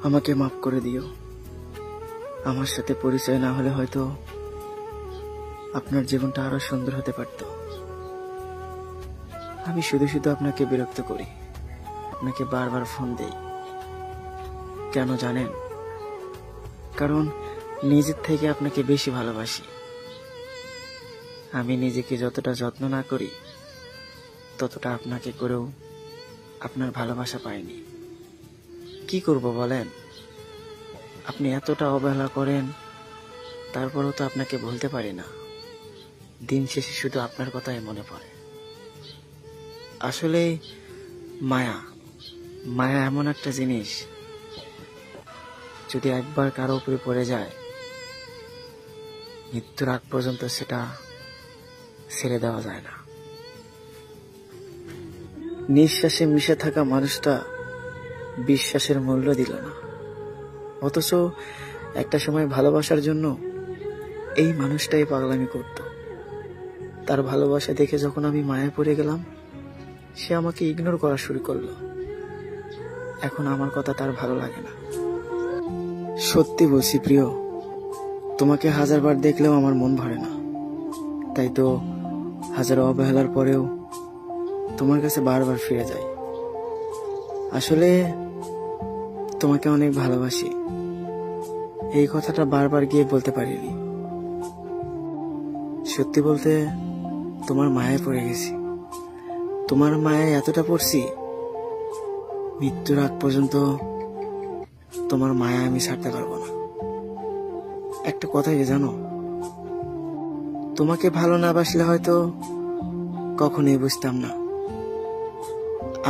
আমাকে মাফ করে দিও। আমার সাথে পরিচয় না হলে হয়তো আপনার জীবনটা আরো সুন্দর হতে পারত। আমি শুধু শুধু আপনাকে বিরক্ত করি, আপনাকে বারবার ফোন দেই। কেন জানেন? কারণ নিজের থেকে আপনাকে বেশি ভালোবাসি। আমি নিজেকে যতটা যত্ন না করি ততটা আপনাকে করেও আপনার ভালোবাসা পাইনি। কি করব বলেন? আপনি এতটা অবহেলা করেন, তারপরেও তো আপনাকে বলতে পারি না। দিন শেষে শুধু আপনার কথাই মনে পড়ে। আসলে মায়া মায়া এমন একটা জিনিস, যদি একবার কারো উপরে পড়ে যায়, মৃত্যুর আগ পর্যন্ত সেটা ছেড়ে দেওয়া যায় না। নিঃশ্বাসে মিশে থাকা মানুষটা বিশ্বাসের মূল্য দিল না, অথচ একটা সময় ভালোবাসার জন্য এই মানুষটাই পাগলামি করত। তার ভালোবাসা দেখে যখন আমি মায়ায় পড়ে গেলাম, সে আমাকে ইগনোর করা শুরু করলো। এখন আমার কথা তার ভালো লাগে না। সত্যি বলছি প্রিয়, তোমাকে হাজারবার দেখলেও আমার মন ভরে না। তাই তো হাজারো অবহেলার পরেও তোমার কাছে বারবার ফিরে যাই। আসলে তোমাকে অনেক ভালোবাসি, এই কথাটা বারবার গিয়ে বলতে পারিনি। সত্যি বলতে তোমার মায়ায় পড়ে গেছি। তোমার মায়ায় এতটা পড়ছি, মৃত্যুর আগ পর্যন্ত তোমার মায়া আমি ছাড়তে পারবো না। একটা কথা কি জানো? তোমাকে ভালো না বাসলে হয়তো কখনোই বুঝতাম না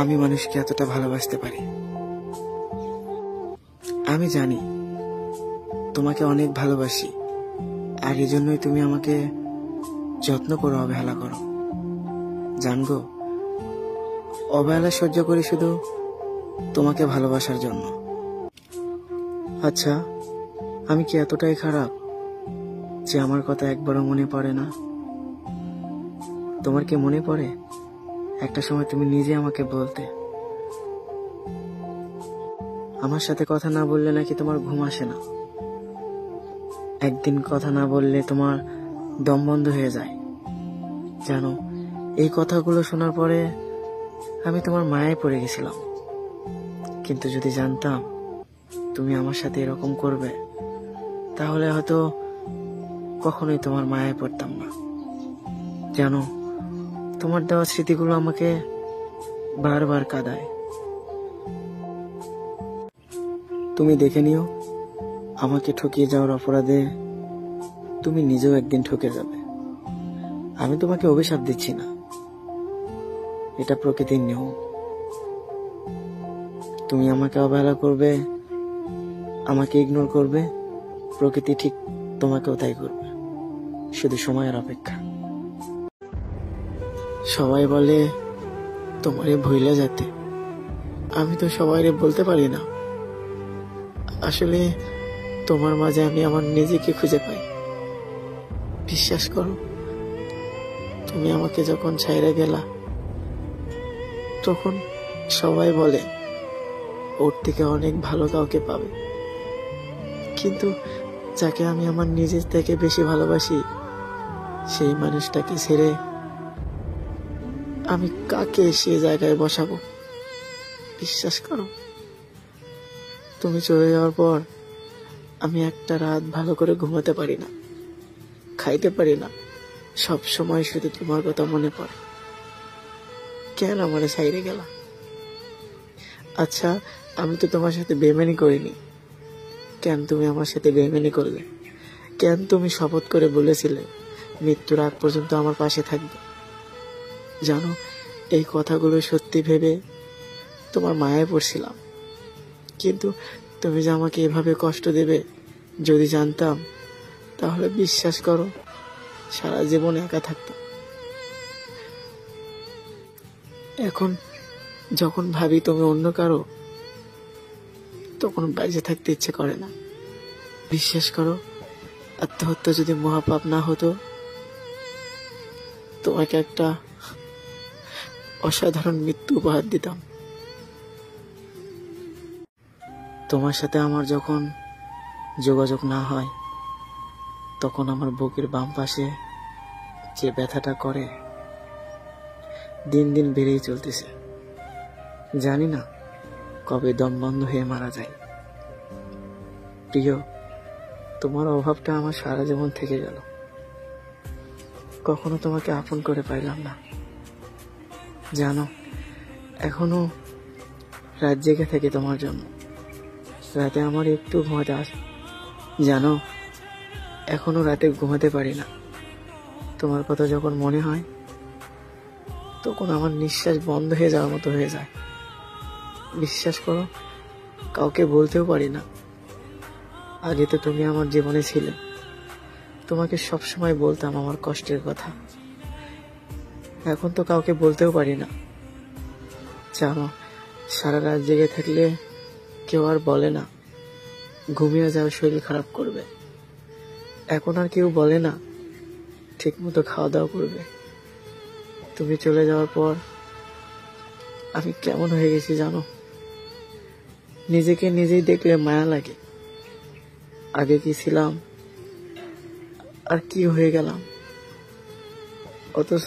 আমি মানুষকে এতটা ভালোবাসতে পারি। আমি জানি তোমাকে অনেক ভালোবাসি, আর এই জন্যই তুমি আমাকে যত্ন করো, অবহেলা করো। জানগো, অবহেলা সহ্য করি শুধু তোমাকে ভালোবাসার জন্য। আচ্ছা, আমি কি এতটাই খারাপ যে আমার কথা একবারও মনে পড়ে না? তোমার কি মনে পড়ে? একটা সময় তুমি নিজে আমাকে বলতে, আমার সাথে কথা না বললে নাকি তোমার ঘুম আসে না, একদিন কথা না বললে তোমার দম বন্ধ হয়ে যায়। জানো, এই কথাগুলো শোনার পরে আমি তোমার মায়ায় পড়ে গেছিলাম। কিন্তু যদি জানতাম তুমি আমার সাথে এরকম করবে, তাহলে হয়তো কখনোই তোমার মায়ায় পড়তাম না। জানো, তোমার দেওয়া স্মৃতিগুলো আমাকে বারবার কাঁদায়। তুমি দেখে নিও, আমাকে ঠকিয়ে যাওয়ার অপরাধে তুমি নিজেও একদিন ঠকে যাবে। আমি তোমাকে অভিশাপ দিচ্ছি না, এটা প্রকৃতির নিয়ম। তুমি আমাকে অবহেলা করবে, আমাকে ইগনোর করবে, প্রকৃতি ঠিক তোমাকেও তাই করবে। শুধু সময়ের অপেক্ষা। সবাই বলে তোমারে ভুলে যেতে, আমি তো সবাইরে বলতে পারি না। আসলে তোমার মাঝে আমি আমার নিজেকে খুঁজে পাই। বিশ্বাস করো, তুমি আমাকে যখন ছাইড়া গেলা, তখন সবাই বলে ওর থেকে অনেক ভালো কাউকে পাবে। কিন্তু যাকে আমি আমার নিজের থেকে বেশি ভালোবাসি, সেই মানুষটাকে ছেড়ে আমি কাকে সে জায়গায় বসাবো? বিশ্বাস করো, তুমি চলে যাওয়ার পর আমি একটা রাত ভালো করে ঘুমাতে পারি না, খাইতে পারি না। সব সময় শুধু তোমার কথা মনে পড়ে। কেন আমারে ছাইড়ে গেলা? আচ্ছা, আমি তো তোমার সাথে বেইমানি করিনি, কেন তুমি আমার সাথে বেইমানি করলে? কেন তুমি শপথ করে বলেছিলে মৃত্যুর আগ পর্যন্ত আমার পাশে থাকবে? জানো, এই কথাগুলো সত্যি ভেবে তোমার মায়ায় পড়ছিলাম, কিন্তু তুমি যে আমাকে এভাবে কষ্ট দেবে যদি জানতাম, তাহলে বিশ্বাস করো সারা জীবন একা থাকতাম। এখন যখন ভাবি তুমি অন্য কারো, তখন বাইরে থাকতে ইচ্ছে করে না। বিশ্বাস করো, আত্মহত্যা যদি মহাপাপ না হতো, তোমাকে একটা অসাধারণ মৃত্যু উপহার দিতাম। তোমার সাথে আমার যখন যোগাযোগ না হয় তখন আমার বুকের বাম পাশে যে ব্যথাটা করে দিন দিন বেড়েই চলতেছে। জানি না কবে দম বন্ধ হয়ে মারা যায়। প্রিয়, তোমার অভাবটা আমার সারা জীবন থেকে গেল। কখনো তোমাকে আপন করে পাইলাম না। জানো, এখনো রাত জেগে থেকে তোমার জন্য। রাতে আমার একটু ঘুমাতে আসে। জানো, এখনো রাতে ঘুমাতে পারি না। তোমার কথা যখন মনে হয় তখন আমার নিঃশ্বাস বন্ধ হয়ে যাওয়ার মতো হয়ে যায়। বিশ্বাস করো, কাউকে বলতেও পারি না। আগে তো তুমি আমার জীবনে ছিলে, তোমাকে সবসময় বলতাম আমার কষ্টের কথা। এখন তো কাউকে বলতেও পারি না। জানো, সারা রাত জেগে থাকলে কেউ আর বলে না ঘুমিয়ে যাও, শরীর খারাপ করবে। এখন আর কেউ বলে না ঠিক মতো খাওয়া দাওয়া করবে। তুমি চলে যাওয়ার পর আমি কেমন হয়ে গেছি জানো? নিজেকে নিজেই দেখলে মায়া লাগে। আগে কি ছিলাম আর কি হয়ে গেলাম। অথচ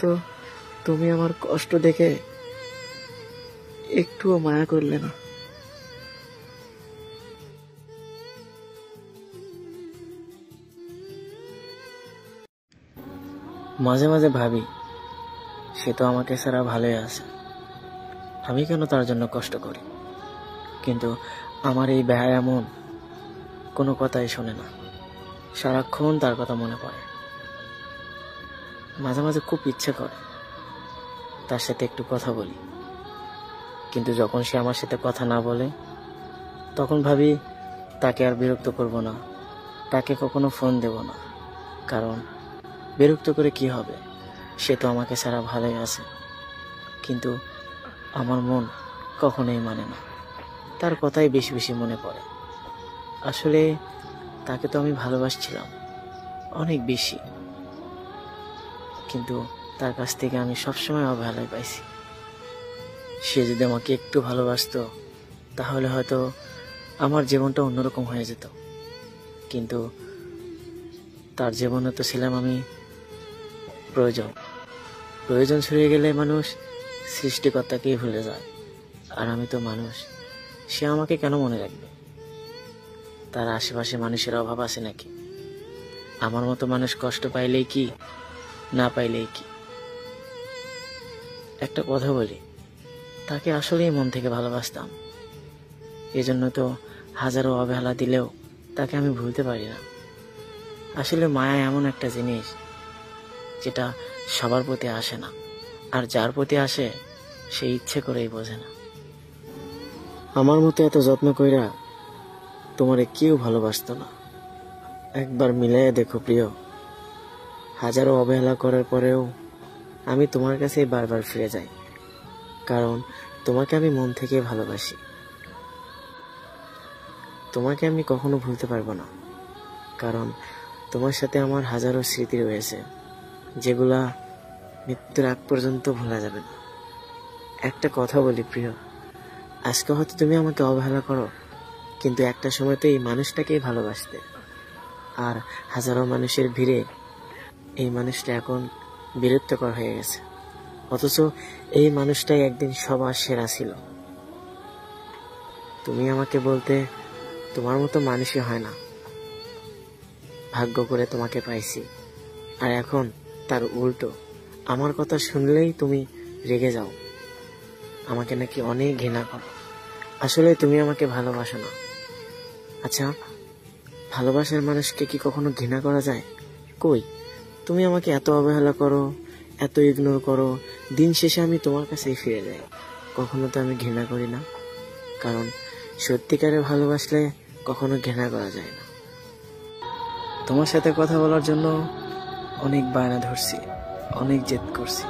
তুমি আমার কষ্ট দেখে একটুও মায়া করলে না। মাঝে মাঝে ভাবি সে তো আমাকে ছাড়া ভালোই আছে, আমি কেন তার জন্য কষ্ট করি। কিন্তু আমার এই বেহায়া মন কোনো কথাই শোনে না। সারাক্ষণ তার কথা মনে পড়ে। মাঝে মাঝে খুব ইচ্ছে করে তার সাথে একটু কথা বলি, কিন্তু যখন সে আমার সাথে কথা না বলে তখন ভাবি তাকে আর বিরক্ত করব না, তাকে কখনো ফোন দেব না। কারণ বিরক্ত করে কি হবে, সে তো আমাকে ছাড়া ভালোই আছে। কিন্তু আমার মন কখনোই মানে না, তার কথাই বেশি বেশি মনে পড়ে। আসলে তাকে তো আমি ভালোবাসছিলাম অনেক বেশি, কিন্তু তার কাছ থেকে আমি সবসময় অবহেলাই পাইছি। সে যদি আমাকে একটু ভালোবাসতো তাহলে হয়তো আমার জীবনটা অন্যরকম হয়ে যেত। কিন্তু তার জীবনে তো ছিলাম আমি প্রয়োজন। প্রয়োজন ছড়িয়ে গেলে মানুষ সৃষ্টিকর্তাকেই ভুলে যায়। আর আমি তো মানুষ, সে আমাকে কেন মনে রাখবে? তার আশেপাশে মানুষের অভাব আছে নাকি? আমার মতো মানুষ কষ্ট পাইলেই কি, না পাইলেই কি? একটা কথা বলি, তাকে আসলেই মন থেকে ভালোবাসতাম। এজন্য তো হাজারো অবহেলা দিলেও তাকে আমি ভুলতে পারি না। আসলে মায়া এমন একটা জিনিস যেটা সবার প্রতি আসে না, আর যার প্রতি আসে সে ইচ্ছে করেই বোঝে না। আমার মতো এত যত্ন কইরা তোমারে কেউ ভালোবাসতো না। একবার মিলাইয়া দেখো প্রিয়, হাজারো অবহেলা করার পরেও আমি তোমার কাছেই বারবার ফিরে যাই। কারণ তোমাকে আমি মন থেকে ভালোবাসি। তোমাকে আমি কখনো ভুলতে পারবো না, কারণ তোমার সাথে আমার হাজারো স্মৃতি রয়েছে যেগুলা মৃত্যুর আগ পর্যন্ত ভোলা যাবে না। একটা কথা বলি প্রিয়, আজকে হয়তো তুমি আমাকে অবহেলা করো, কিন্তু একটা সময় তো এই মানুষটাকেই ভালোবাসতে। আর হাজারো মানুষের ভিড়ে এই মানুষটা এখন বিরক্তকর হয়ে গেছে। অথচ এই মানুষটাই একদিন সবার সেরা ছিল। তুমি আমাকে বলতে তোমার মতো মানুষই হয় না, ভাগ্য করে তোমাকে পাইছি। আর এখন তার উল্টো, আমার কথা শুনলেই তুমি রেগে যাও, আমাকে নাকি অনেক ঘৃণা করো। আসলে তুমি আমাকে ভালোবাসো না। আচ্ছা, ভালোবাসার মানুষকে কি কখনো ঘৃণা করা যায়? কই, তুমি আমাকে এত অবহেলা করো, এত ইগনোর করো, দিন শেষে আমি তোমার কাছেই ফিরে যাই। কখনো তো আমি ঘৃণা করি না, কারণ সত্যিকারে ভালোবাসলে কখনো ঘৃণা করা যায় না। তোমার সাথে কথা বলার জন্য অনেক বায়না ধরছি, অনেক জেদ করছি,